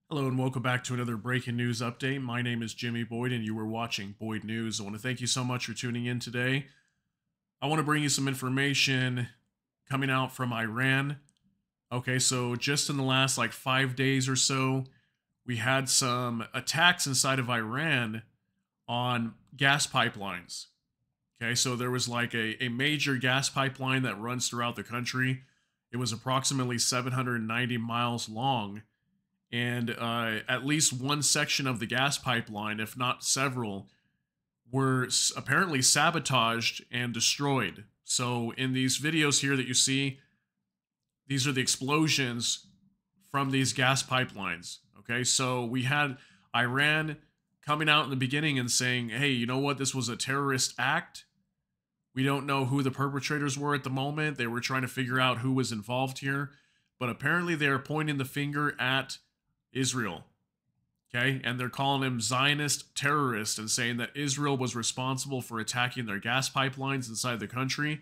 Hello and welcome back to another breaking news update. My name is Jimmy Boyd and you were watching Boyd News. I want to thank you so much for tuning in today. I want to bring you some information coming out from Iran. Okay, so just in the last 5 days or so, we had some attacks inside of Iran on gas pipelines. Okay, so there was a major gas pipeline that runs throughout the country. It was approximately 790 miles long, and at least one section of the gas pipeline, if not several, were apparently sabotaged and destroyed. So in these videos here that you see, these are the explosions from these gas pipelines. Okay, so we had Iran coming out in the beginning and saying, hey, you know what, this was a terrorist act. We don't know who the perpetrators were at the moment. They were trying to figure out who was involved here, but apparently they are pointing the finger at Israel. Okay, and they're calling him Zionist terrorist and saying that Israel was responsible for attacking their gas pipelines inside the country.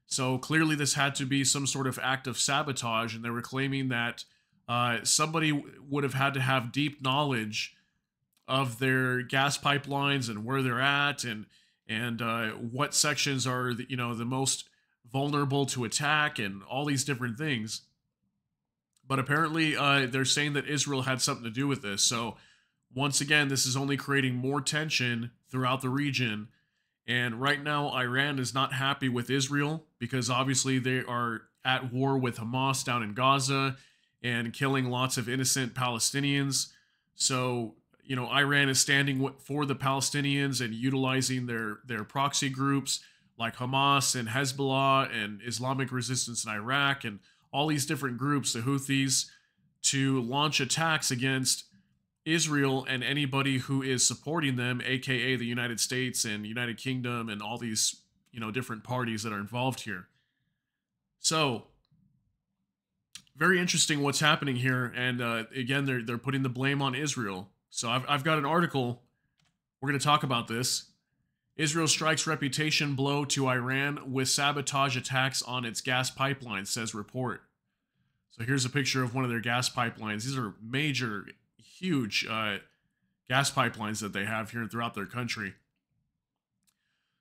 So clearly this had to be some sort of act of sabotage, and they were claiming that somebody would have had to have deep knowledge of their gas pipelines and where they're at, and what sections are the most vulnerable to attack, and all these different things. But apparently, they're saying that Israel had something to do with this. So, once again, this is only creating more tension throughout the region. And right now, Iran is not happy with Israel because obviously they are at war with Hamas down in Gaza and killing lots of innocent Palestinians. So, Iran is standing for the Palestinians and utilizing their proxy groups like Hamas and Hezbollah and Islamic Resistance in Iraq and all these different groups, the Houthis, to launch attacks against Israel and anybody who is supporting them, aka the United States and United Kingdom and all these, different parties that are involved here. So, very interesting what's happening here, and again, they're putting the blame on Israel. So I've got an article. We're going to talk about this. Israel strikes reputation blow to Iran with sabotage attacks on its gas pipeline, says report. So here's a picture of one of their gas pipelines. These are major, huge gas pipelines that they have here throughout their country.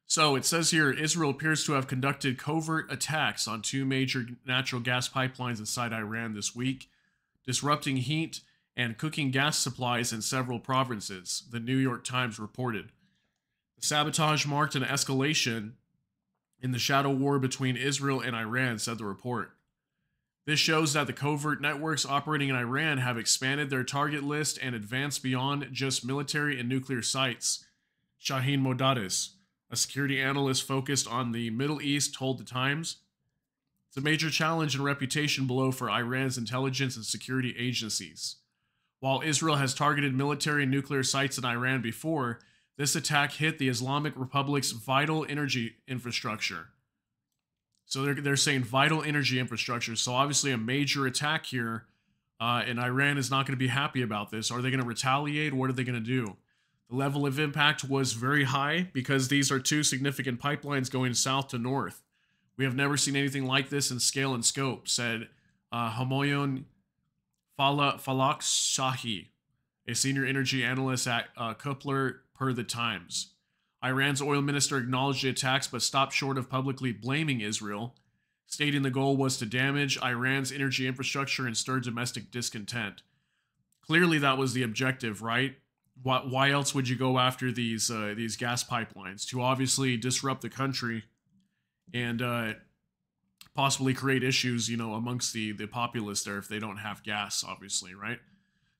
So it says here, Israel appears to have conducted covert attacks on two major natural gas pipelines inside Iran this week, disrupting heat and cooking gas supplies in several provinces, the New York Times reported. The sabotage marked an escalation in the shadow war between Israel and Iran, said the report. This shows that the covert networks operating in Iran have expanded their target list and advanced beyond just military and nuclear sites. Shaheen Modadis, a security analyst focused on the Middle East, told the Times. It's a major challenge and reputation blow for Iran's intelligence and security agencies. While Israel has targeted military and nuclear sites in Iran before, this attack hit the Islamic Republic's vital energy infrastructure. So they're saying vital energy infrastructure. So obviously a major attack here, and Iran is not going to be happy about this. Are they going to retaliate? What are they going to do? The level of impact was very high because these are two significant pipelines going south to north. We have never seen anything like this in scale and scope, said Homoyon Falak-Shahi, a senior energy analyst at Kupler, per the Times. Iran's oil minister acknowledged the attacks but stopped short of publicly blaming Israel, stating the goal was to damage Iran's energy infrastructure and stir domestic discontent. Clearly that was the objective, right? Why else would you go after these gas pipelines? To obviously disrupt the country and possibly create issues, amongst the populace there if they don't have gas, obviously, right?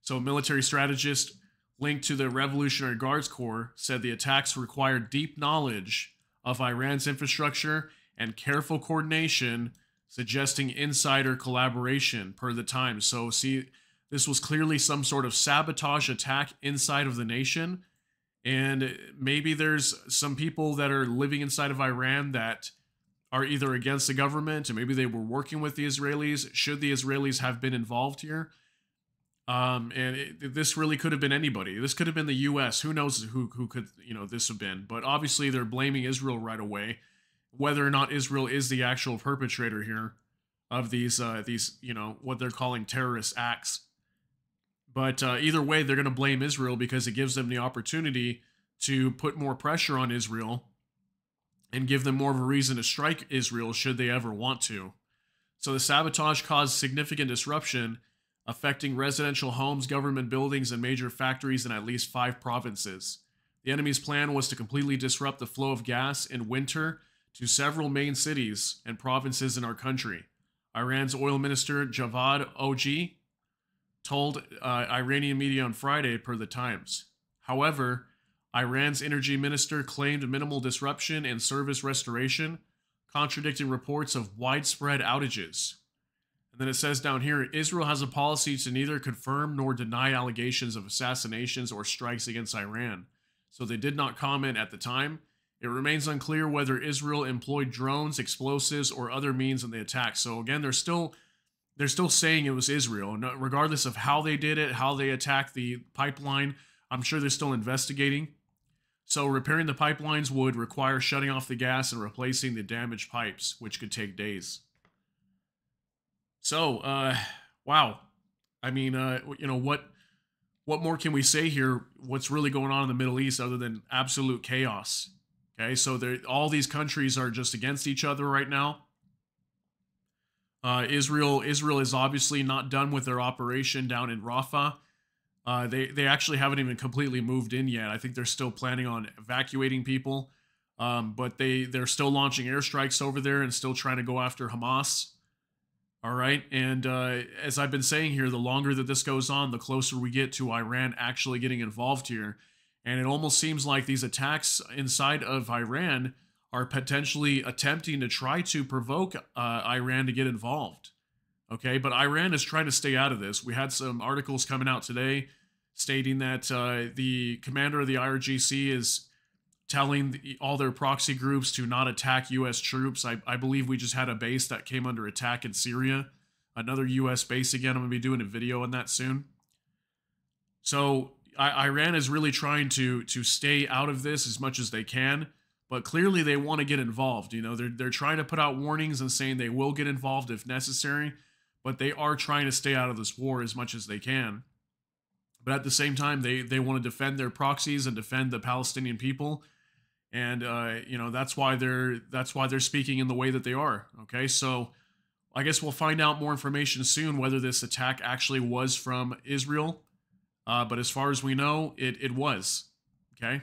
So a military strategist linked to the Revolutionary Guards Corps said the attacks required deep knowledge of Iran's infrastructure and careful coordination, suggesting insider collaboration, per the Times. So see, this was clearly some sort of sabotage attack inside of the nation, and maybe there's some people that are living inside of Iran that are either against the government, and maybe they were working with the Israelis. Should the Israelis have been involved here? This really could have been anybody. This could have been the U.S. Who knows who could this have been? But obviously they're blaming Israel right away. Whether or not Israel is the actual perpetrator here of these what they're calling terrorist acts. But either way, they're going to blame Israel because it gives them the opportunity to put more pressure on Israel and give them more of a reason to strike Israel should they ever want to. So the sabotage caused significant disruption, affecting residential homes, government buildings, and major factories in at least 5 provinces. The enemy's plan was to completely disrupt the flow of gas in winter to several main cities and provinces in our country. Iran's oil minister Javad Oji told Iranian media on Friday, per the Times. However, Iran's energy minister claimed minimal disruption and service restoration, contradicting reports of widespread outages. And then it says down here, Israel has a policy to neither confirm nor deny allegations of assassinations or strikes against Iran. So they did not comment at the time. It remains unclear whether Israel employed drones, explosives, or other means in the attack. So again, they're still saying it was Israel, regardless of how they did it, how they attacked the pipeline. I'm sure they're still investigating. So repairing the pipelines would require shutting off the gas and replacing the damaged pipes, which could take days. So, wow. I mean, what more can we say here? What's really going on in the Middle East other than absolute chaos? Okay, so all these countries are just against each other right now. Israel is obviously not done with their operation down in Rafah. They actually haven't even completely moved in yet. I think they're still planning on evacuating people, but they're still launching airstrikes over there and still trying to go after Hamas. All right, and as I've been saying here, the longer that this goes on, the closer we get to Iran actually getting involved here. And it almost seems like these attacks inside of Iran are potentially attempting to try to provoke Iran to get involved. Okay, but Iran is trying to stay out of this. We had some articles coming out today stating that the commander of the IRGC is telling all their proxy groups to not attack U.S. troops. I believe we just had a base that came under attack in Syria. Another U.S. base again. I'm going to be doing a video on that soon. So Iran is really trying to stay out of this as much as they can. But clearly they want to get involved. You know, they're trying to put out warnings and saying they will get involved if necessary. But they are trying to stay out of this war as much as they can. But at the same time, they want to defend their proxies and defend the Palestinian people. And that's why they're speaking in the way that they are. Okay, so I guess we'll find out more information soon whether this attack actually was from Israel. But as far as we know, it was. Okay,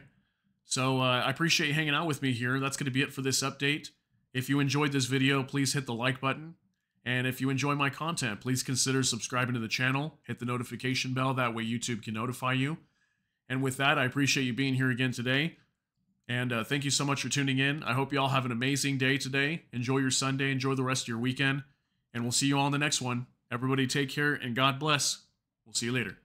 so I appreciate you hanging out with me here. That's going to be it for this update. If you enjoyed this video, please hit the like button. And if you enjoy my content, please consider subscribing to the channel. Hit the notification bell. That way YouTube can notify you. And with that, I appreciate you being here again today. And thank you so much for tuning in. I hope you all have an amazing day today. Enjoy your Sunday. Enjoy the rest of your weekend. And we'll see you all in the next one. Everybody take care and God bless. We'll see you later.